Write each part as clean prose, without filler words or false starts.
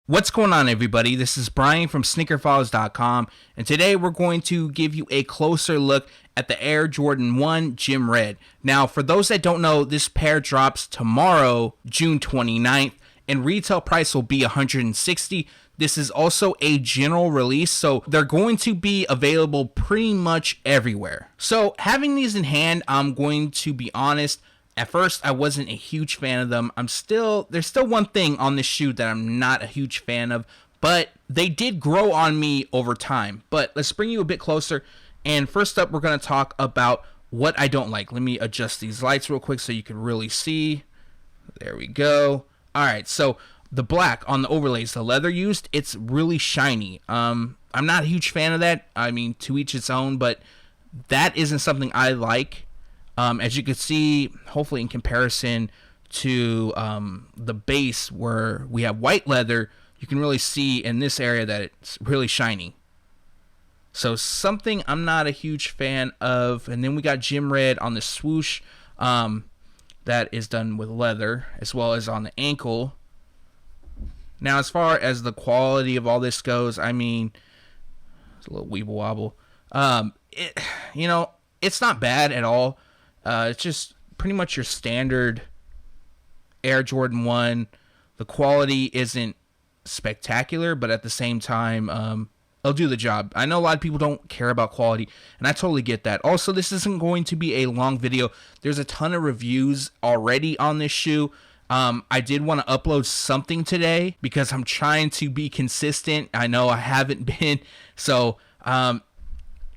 What's going on, everybody? This is Brian from SneakerFiles.com, and today we're going to give you a closer look at the Air Jordan 1 Gym Red. Now, for those that don't know, this pair drops tomorrow, June 29th, and retail price will be $160. This is also a general release, so they're going to be available pretty much everywhere. So, having these in hand, I'm going to be honest, at first, I wasn't a huge fan of them. There's still one thing on this shoe that I'm not a huge fan of, but they did grow on me over time. But let's bring you a bit closer. And first up, we're going to talk about what I don't like. Let me adjust these lights real quick so you can really see. There we go. All right, so the black on the overlays, the leather used, it's really shiny. I'm not a huge fan of that. I mean, to each its own, but that isn't something I like. As you can see, hopefully in comparison to the base where we have white leather, you can really see in this area that it's really shiny. So something I'm not a huge fan of. And then we got Gym Red on the swoosh that is done with leather, as well as on the ankle. Now, as far as the quality of all this goes, I mean, it's a little weeble wobble. It's not bad at all. It's just pretty much your standard Air Jordan 1. The quality isn't spectacular, but at the same time, it'll do the job. I know a lot of people don't care about quality, and I totally get that. Also, this isn't going to be a long video. There's a ton of reviews already on this shoe. I did want to upload something today because I'm trying to be consistent. I know I haven't been, so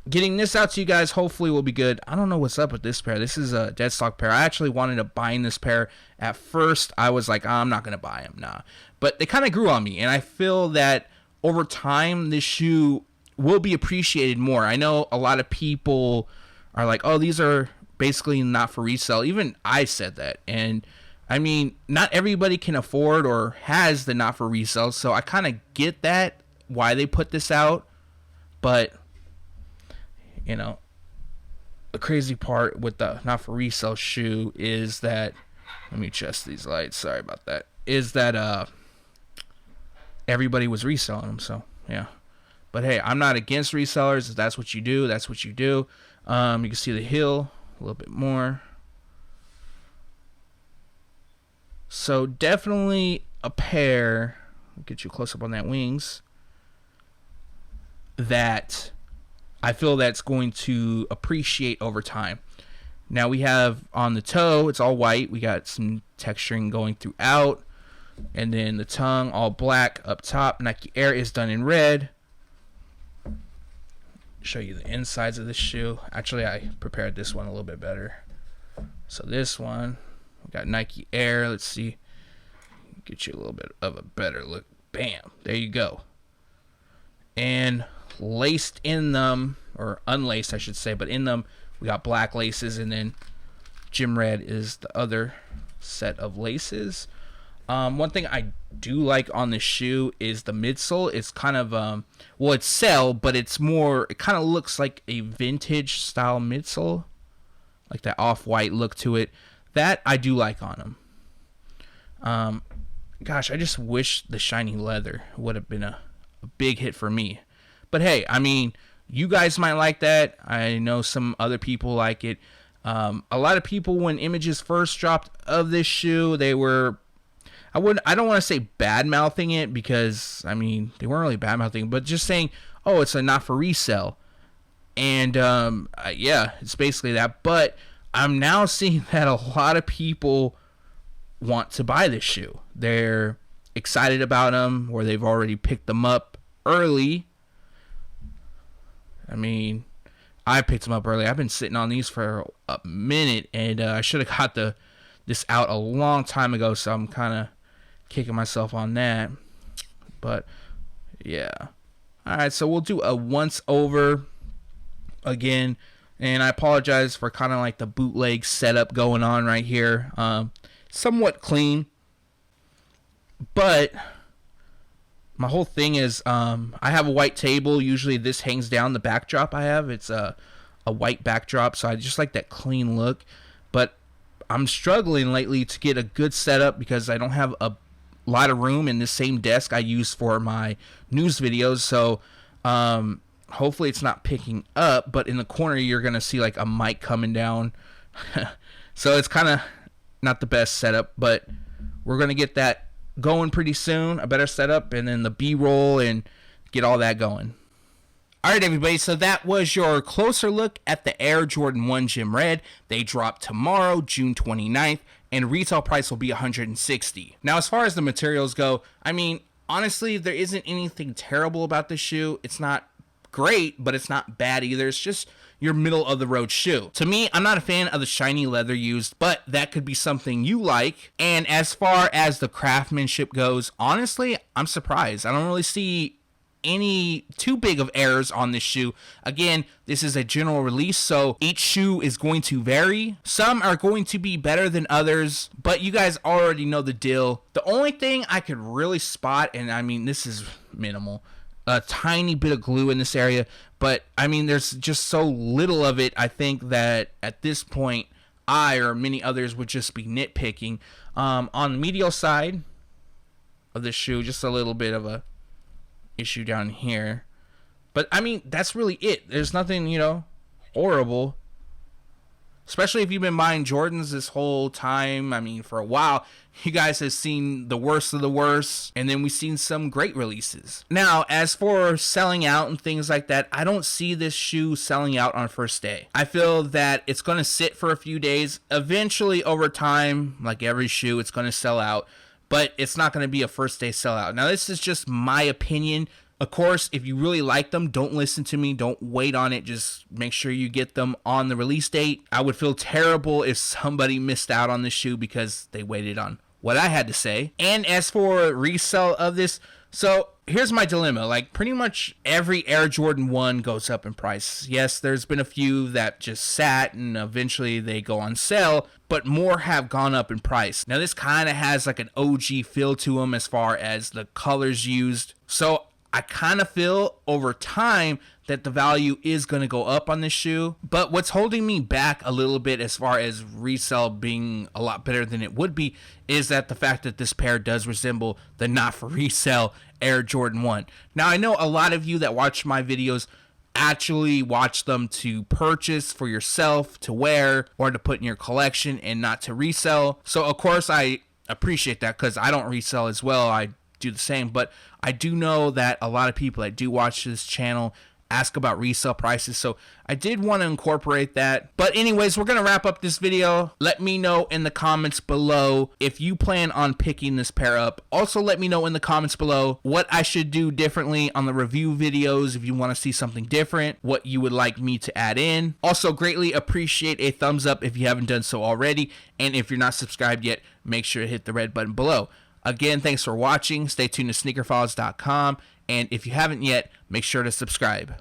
getting this out to you guys hopefully will be good. I don't know what's up with this pair. This is a dead stock pair. I actually wanted to buy in this pair. At first, I was like, I'm not going to buy them. Nah. But they kind of grew on me, and I feel that over time, this shoe will be appreciated more. I know a lot of people are like, oh, these are basically not for resale. Even I said that. And, I mean, not everybody can afford or has the not for resale, so I kind of get that, why they put this out. But you know, the crazy part with the not for resale shoe is that, let me adjust these lights, sorry about that, is that everybody was reselling them, so yeah. But hey, I'm not against resellers. If that's what you do, that's what you do. You can see the heel a little bit more. So definitely a pair, I'll get you close up on that wings, that I feel that's going to appreciate over time. Now we have on the toe, it's all white. We got some texturing going throughout. And then the tongue, all black up top. Nike Air is done in red. Show you the insides of this shoe. Actually, I prepared this one a little bit better. So this one, we got Nike Air. Let's see. Get you a little bit of a better look. Bam. There you go. And laced in them, or unlaced I should say, but in them we got black laces, and then Gym Red is the other set of laces. One thing I do like on this shoe is the midsole. It's kind of well, it's cell, but it's more, it kind of looks like a vintage style midsole, like that off-white look to it. That I do like on them. Gosh, I just wish the shiny leather would have been a big hit for me. But hey, I mean, you guys might like that. I know some other people like it. A lot of people, when images first dropped of this shoe, they were, I don't want to say bad mouthing it, because I mean, they weren't really bad mouthing, but just saying, oh, it's a not for resale. And yeah, it's basically that. But I'm now seeing that a lot of people want to buy this shoe. They're excited about them, or they've already picked them up early. I mean, I picked them up early. I've been sitting on these for a minute, and I should have got this out a long time ago, so I'm kind of kicking myself on that. But, yeah. Alright, so we'll do a once over again, and I apologize for kind of like the bootleg setup going on right here. Somewhat clean, but my whole thing is, I have a white table. Usually this hangs down the backdrop I have. It's a white backdrop, so I just like that clean look. But I'm struggling lately to get a good setup because I don't have a lot of room in this same desk I use for my news videos, so hopefully it's not picking up, but in the corner you're going to see like a mic coming down. So it's kind of not the best setup, but we're going to get that going pretty soon, a better setup, and then the B-roll and get all that going. All right, everybody, so that was your closer look at the Air Jordan 1 Gym Red. They drop tomorrow, June 29th, and retail price will be $160. Now, as far as the materials go, I mean, honestly, there isn't anything terrible about this shoe. It's not great, but it's not bad either. It's just your middle of the road shoe. To me, I'm not a fan of the shiny leather used, but that could be something you like. And as far as the craftsmanship goes, honestly, I'm surprised. I don't really see any too big of errors on this shoe. Again, this is a general release, so each shoe is going to vary. Some are going to be better than others, but you guys already know the deal. The only thing I could really spot, and I mean, this is minimal, a tiny bit of glue in this area, but I mean, there's just so little of it. I think that at this point, I or many others would just be nitpicking. On the medial side of the shoe, just a little bit of a issue down here, but I mean, that's really it. There's nothing, you know, horrible, especially if you've been buying Jordans this whole time. I mean, for a while, you guys have seen the worst of the worst, and then we've seen some great releases. Now, as for selling out and things like that, I don't see this shoe selling out on first day. I feel that it's going to sit for a few days. Eventually, over time, like every shoe, it's going to sell out, but it's not going to be a first day sellout. Now, this is just my opinion. Of course, if you really like them, don't listen to me. Don't wait on it. Just make sure you get them on the release date. I would feel terrible if somebody missed out on this shoe because they waited on what I had to say. And as for resale of this, so here's my dilemma. Like, pretty much every Air Jordan 1 goes up in price. Yes, there's been a few that just sat and eventually they go on sale, but more have gone up in price. Now, this kind of has like an OG feel to them as far as the colors used. So I kind of feel over time that the value is going to go up on this shoe. But what's holding me back a little bit as far as resale being a lot better than it would be is that the fact that this pair does resemble the not for resale Air Jordan 1. Now, I know a lot of you that watch my videos actually watch them to purchase for yourself, to wear, or to put in your collection and not to resell. So, of course, I appreciate that because I don't resell as well. I do the same, but I do know that a lot of people that do watch this channel ask about resale prices, so I did want to incorporate that. But anyways, we're going to wrap up this video. Let me know in the comments below if you plan on picking this pair up. Also, let me know in the comments below what I should do differently on the review videos, if you want to see something different, what you would like me to add in. Also, greatly appreciate a thumbs up if you haven't done so already, and if you're not subscribed yet, make sure to hit the red button below. Again, thanks for watching. Stay tuned to SneakerFiles.com. And if you haven't yet, make sure to subscribe.